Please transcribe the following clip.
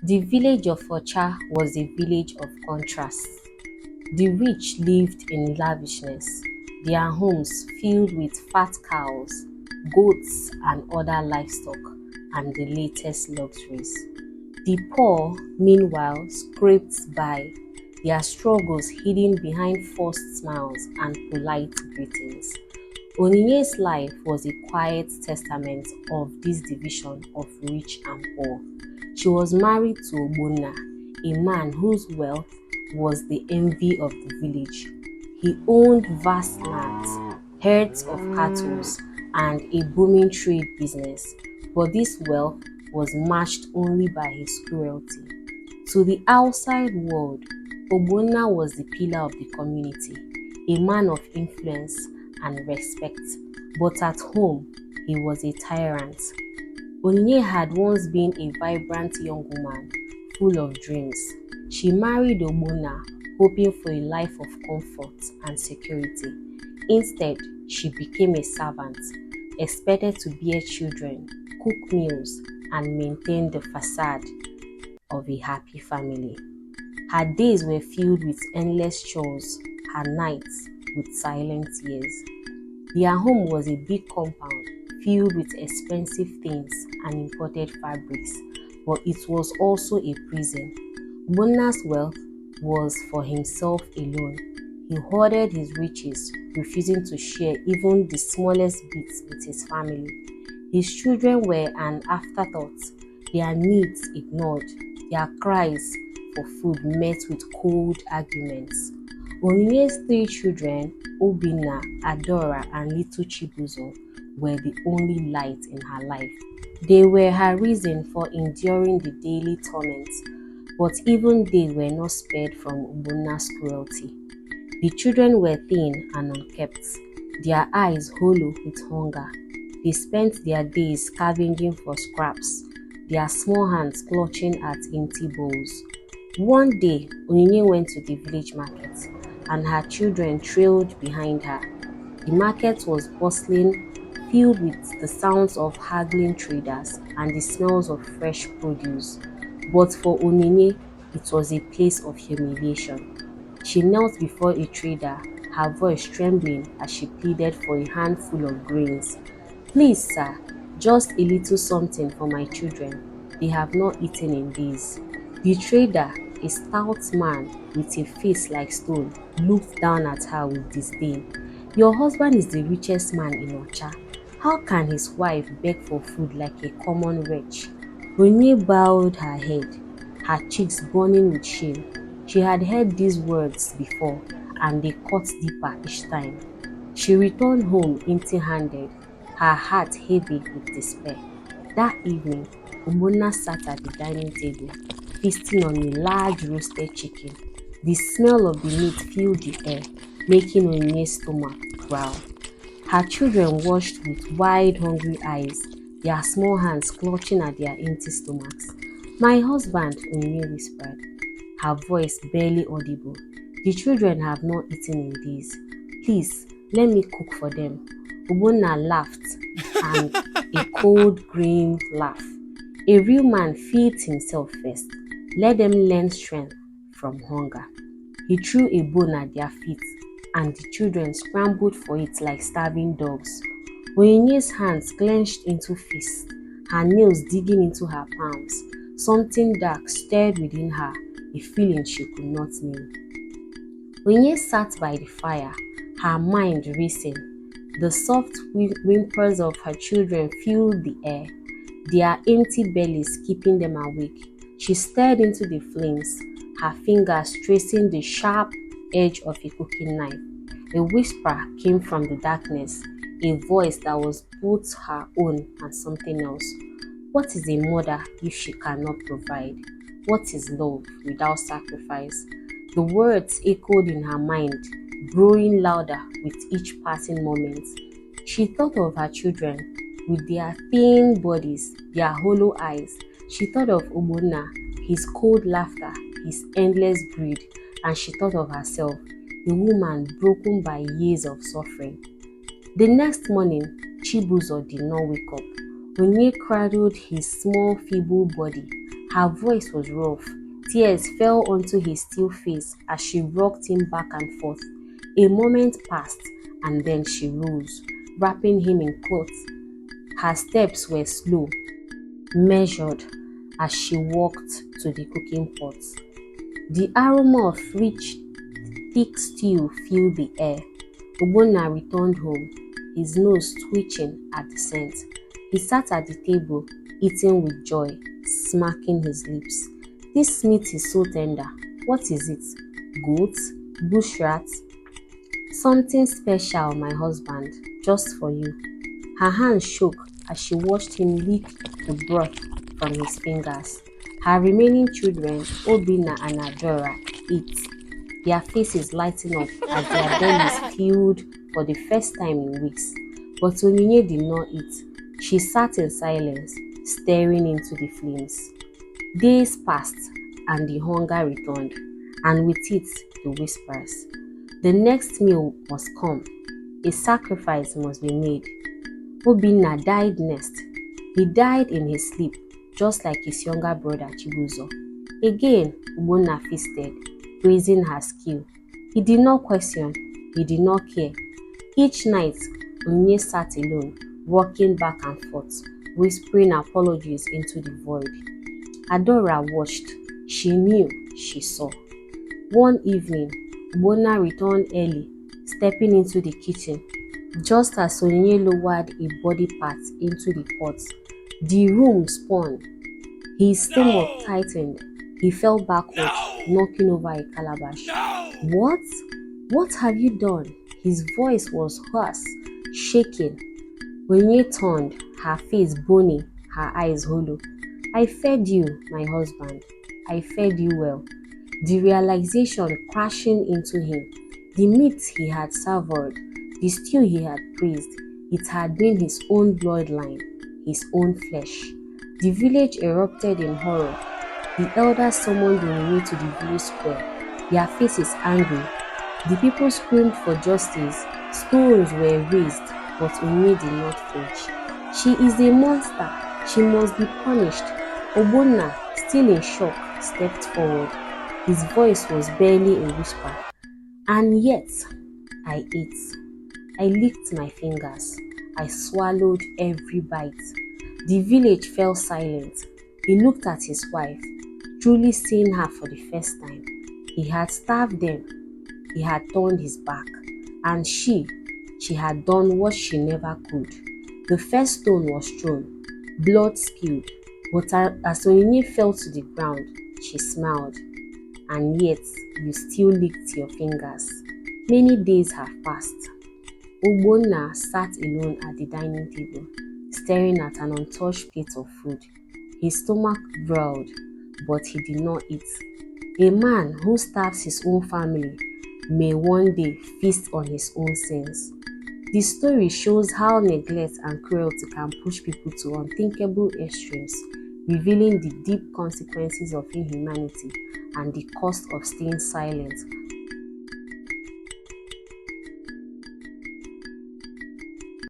The village of Ocha was a village of contrasts. The rich lived in lavishness, their homes filled with fat cows, goats, and other livestock, and the latest luxuries. The poor, meanwhile, scraped by, their struggles hidden behind forced smiles and polite greetings. Onyinye's life was a quiet testament of this division of rich and poor. She was married to Ogbonna, a man whose wealth was the envy of the village. He owned vast lands, herds of cattle, and a booming trade business, but this wealth was matched only by his cruelty. To the outside world, Ogbonna was the pillar of the community, a man of influence and respect, but at home he was a tyrant. Onyinye had once been a vibrant young woman, full of dreams. She married Ogbonna, hoping for a life of comfort and security. Instead, she became a servant, expected to bear children, cook meals, and maintain the facade of a happy family. Her days were filled with endless chores, her nights with silent tears. Their home was a big compound filled with expensive things and imported fabrics, but it was also a prison. Bonna's wealth was for himself alone. He hoarded his riches, refusing to share even the smallest bits with his family. His children were an afterthought, their needs ignored, their cries for food met with cold arguments. Onyinye's three children, Obinna, Adora, and little Chibuzo, were the only light in her life. They were her reason for enduring the daily torments, but even they were not spared from Ogbonna's cruelty. The children were thin and unkempt, their eyes hollow with hunger. They spent their days scavenging for scraps, their small hands clutching at empty bowls. One day, Onyinye went to the village market, and her children trailed behind her. The market was bustling, filled with the sounds of haggling traders and the smells of fresh produce. But for Onyinye, it was a place of humiliation. She knelt before a trader, her voice trembling as she pleaded for a handful of grains. "Please, sir, just a little something for my children. They have not eaten in days." The trader, a stout man with a face like stone, looked down at her with disdain. "Your husband is the richest man in Ocha. How can his wife beg for food like a common wretch?" Onyinye bowed her head, her cheeks burning with shame. She had heard these words before, and they cut deeper each time. She returned home empty-handed, her heart heavy with despair. That evening, Ogbonna sat at the dining table, feasting on a large roasted chicken. The smell of the meat filled the air, making Onyinye's stomach growl. Her children watched with wide, hungry eyes, their small hands clutching at their empty stomachs. "My husband," Onyinye whispered, her voice barely audible. "The children have not eaten in days. Please, let me cook for them." Ogbonna laughed, and a cold, grim laugh. "A real man feeds himself first. Let them learn strength from hunger." He threw a bone at their feet, and the children scrambled for it like starving dogs. Onyinye's hands clenched into fists, her nails digging into her palms. Something dark stirred within her, a feeling she could not name. Onyinye sat by the fire, her mind racing. The soft whimpers of her children filled the air, their empty bellies keeping them awake. She stared into the flames, her fingers tracing the sharp edge of a cooking knife. A whisper came from the darkness, a voice that was both her own and something else. What is a mother if she cannot provide? What is love without sacrifice? The words echoed in her mind, growing louder with each passing moment. She thought of her children, with their thin bodies, their hollow eyes. She thought of Ogbonna, his cold laughter, his endless greed, and she thought of herself, a woman broken by years of suffering. The next morning, Chibuzo did not wake up. Onyinye cradled his small, feeble body, Her voice was rough. Tears fell onto his still face as she rocked him back and forth. A moment passed, and then she rose, wrapping him in cloths. Her steps were slow, measured, as she walked to the cooking pot. The aroma of rich, thick stew filled the air. Ogbonna returned home, his nose twitching at the scent. He sat at the table, eating with joy, smacking his lips. "This meat is so tender. What is it? Goat? Bush rat?" "Something special, my husband, just for you." Her hand shook as she watched him lick the broth from his fingers. Her remaining children, Obinna and Adora, ate, their faces lighting up as their bellies filled for the first time in weeks. But Onyinye did not eat. She sat in silence, staring into the flames. Days passed, and the hunger returned, and with it, the whispers. The next meal must come. A sacrifice must be made. Obinna died next. He died in his sleep, just like his younger brother Chibuzo. Again, Ogbonna feasted, praising her skill. He did not question, he did not care. Each night, Onyinye sat alone, rocking back and forth, whispering apologies into the void. Adora watched. She knew, she saw. One evening, Ogbonna returned early, stepping into the kitchen. Just as Onyinye lowered a body part into the pot, the room spun. His stomach tightened. He fell backwards, knocking over a calabash. "What? What have you done?" His voice was hoarse, shaking. Onyinye turned, her face bony, her eyes hollow. "I fed you, my husband. I fed you well." The realization crashing into him. The meat he had savored, the stew he had praised, it had been his own bloodline, his own flesh. The village erupted in horror. The elders summoned Onyinye to the village square, their faces angry. The people screamed for justice. Stones were raised, but Onyinye did not flinch. "She is a monster. She must be punished." Ogbonna, still in shock, stepped forward. His voice was barely a whisper. "And yet, I ate. I licked my fingers. I swallowed every bite." The village fell silent. He looked at his wife, truly seeing her for the first time. He had starved them. He had turned his back. And she had done what she never could. The first stone was thrown. Blood spilled. But as Onyinye fell to the ground, she smiled. "And yet, you still licked your fingers." Many days have passed. Ogbonna sat alone at the dining table, staring at an untouched plate of food. His stomach growled, but he did not eat. A man who starves his own family may one day feast on his own sins. The story shows how neglect and cruelty can push people to unthinkable extremes, revealing the deep consequences of inhumanity and the cost of staying silent